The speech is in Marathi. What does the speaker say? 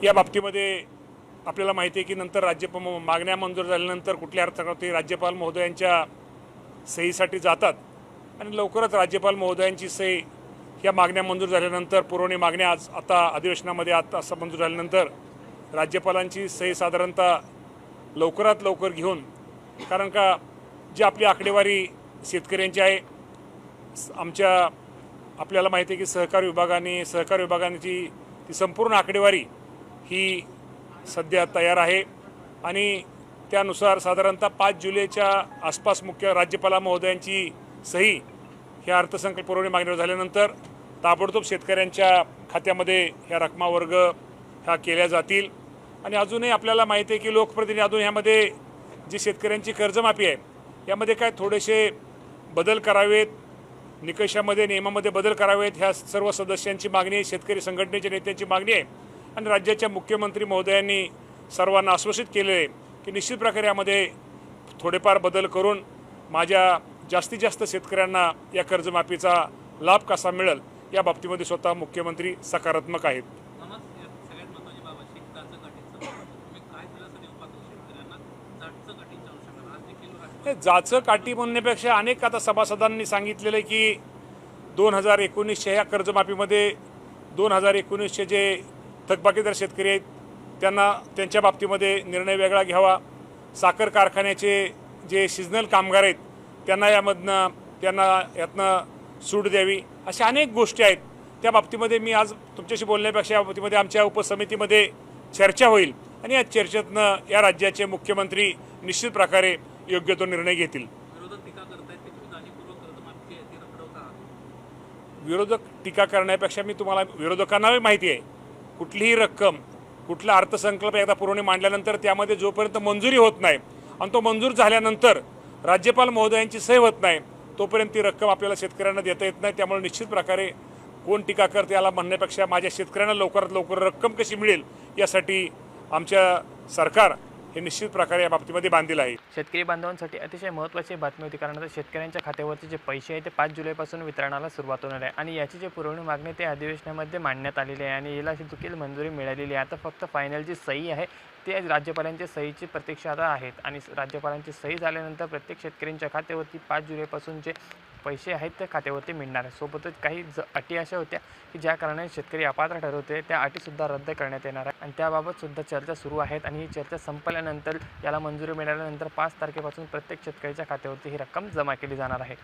या बाबतीमध्ये आपल्याला माहिती आहे की नंतर मागण्या मंजूर झाल्यानंतर कुठल्या अर्थात राज्यपाल महोदयांच्या सहीसाठी जातात आणि लवकरच राज्यपाल महोदयांची सही या मागण्या मंजूर झाल्यानंतर पुरवणी मागण्या आता अधिवेशनामध्ये आता असं मंजूर झाल्यानंतर राज्यपालांची सही साधारणतः लवकरात लवकर घेऊन, कारण का जी आपली आकडेवारी शेतकऱ्यांची आहे आपल्याला माहिती आहे की सहकार विभागाची ती संपूर्ण आकडेवारी ही सध्या तयार आहे आणि त्यानुसार साधारणतः 5 जुलैच्या आसपास मुख्य राज्यपाल महोदयांची सही ह्या अर्थसंकल्प पुरवणी मागणीवर झाल्यानंतर ताबडतोब शेतकऱ्यांच्या खात्यामध्ये ह्या रकमा वर्ग ह्या केल्या जातील। आणि अजूनही आपल्याला माहिती आहे की लोकप्रतिनिधी अजून ह्यामध्ये जी शेतकऱ्यांची कर्जमाफी आहे यामध्ये काय थोडेसे बदल करावेत, निकषामध्ये नियमामध्ये बदल करावेत, ह्या सर्व सदस्यांची मागणी आहे, शेतकरी संघटनेच्या नेत्यांची मागणी आहे। आणि राज्याच्या मुख्यमंत्री महोदयांनी सर्वांना आश्वासित केले आहे की निश्चित प्रकारे यामध्ये थोडेफार बदल करून माझ्या जास्तीत जास्त शेतकऱ्यांना या कर्जमाफीचा लाभ कसा मिळेल या बाबतीमध्ये स्वतः मुख्यमंत्री सकारात्मक आहेत। जाचं काठी म्हणण्यापेक्षा अनेक आता सभासदांनी सांगितलेलं की 2019च्या ह्या कर्जमाफीमध्ये 2019चे जे थकबाकीदार शेतकरी आहेत त्यांच्या बाबतीमध्ये निर्णय वेगळा घ्यावा, साखर कारखान्याचे जे सीजनल कामगार आहेत त्यांना यातनं सूट द्यावी, अशा अनेक गोष्टी आहेत। त्या बाबतीमध्ये मी आज तुमच्याशी बोलण्यापेक्षा या बाबतीमध्ये आमच्या उपसमितीमध्ये चर्चा होईल आणि या चर्चेतनं या राज्याचे मुख्यमंत्री निश्चित प्रकारे योग्य तो निर्णय घेतील। विरोधक टीका करण्यापेक्षा मी तुम्हाला विरोधकांनाही माहिती आहे कुठलीही रक्कम कुठला अर्थसंकल्प एकदा पुरवणी मांडल्यानंतर त्यामध्ये जोपर्यंत मंजुरी होत नाही आणि तो मंजूर झाल्यानंतर राज्यपाल महोदयांची सही होत नाही तोपर्यंत ती रक्कम आपल्याला शेतकऱ्यांना देता येत नाही। त्यामुळे निश्चित प्रकारे कोण टीका करते याला म्हणण्यापेक्षा माझ्या शेतकऱ्यांना लवकरात लवकर रक्कम कशी मिळेल यासाठी आमच्या सरकार हे निश्चित प्रकारे या बाबतीमध्ये बांधील आहे। शेतकरी बांधवांसाठी अतिशय महत्त्वाची बातमी होती, कारण आता शेतकऱ्यांच्या खात्यावरचे जे पैसे आहेत ते 5 जुलैपासून वितरणाला सुरुवात होणार आहे आणि याची जे पुरवणी मागणी ते अधिवेशनामध्ये मांडण्यात आलेली आहे आणि याला देखील मंजुरी मिळालेली आहे। आता फक्त फायनल जी सही आहे ते राज्यपालांच्या सहीची प्रतीक्षा आता आहेत आणि राज्यपालांची सही झाल्यानंतर प्रत्येक शेतकऱ्यांच्या खात्यावरती 5 जुलैपासून जे पैसे आहेत ते खात्यावरती मिळणार आहे। सोबतच काही अटी अशा होत्या की ज्या कारणाने शेतकरी अपात्र ठरवते त्या अटीसुद्धा रद्द करण्यात येणार आहे आणि त्याबाबत सुद्धा चर्चा सुरू आहेत आणि ही चर्चा संपल्यानंतर याला मंजुरी मिळाल्यानंतर 5 तारखेपासून प्रत्येक शेतकऱ्याच्या खात्यावरती ही रक्कम जमा केली जाणार आहे।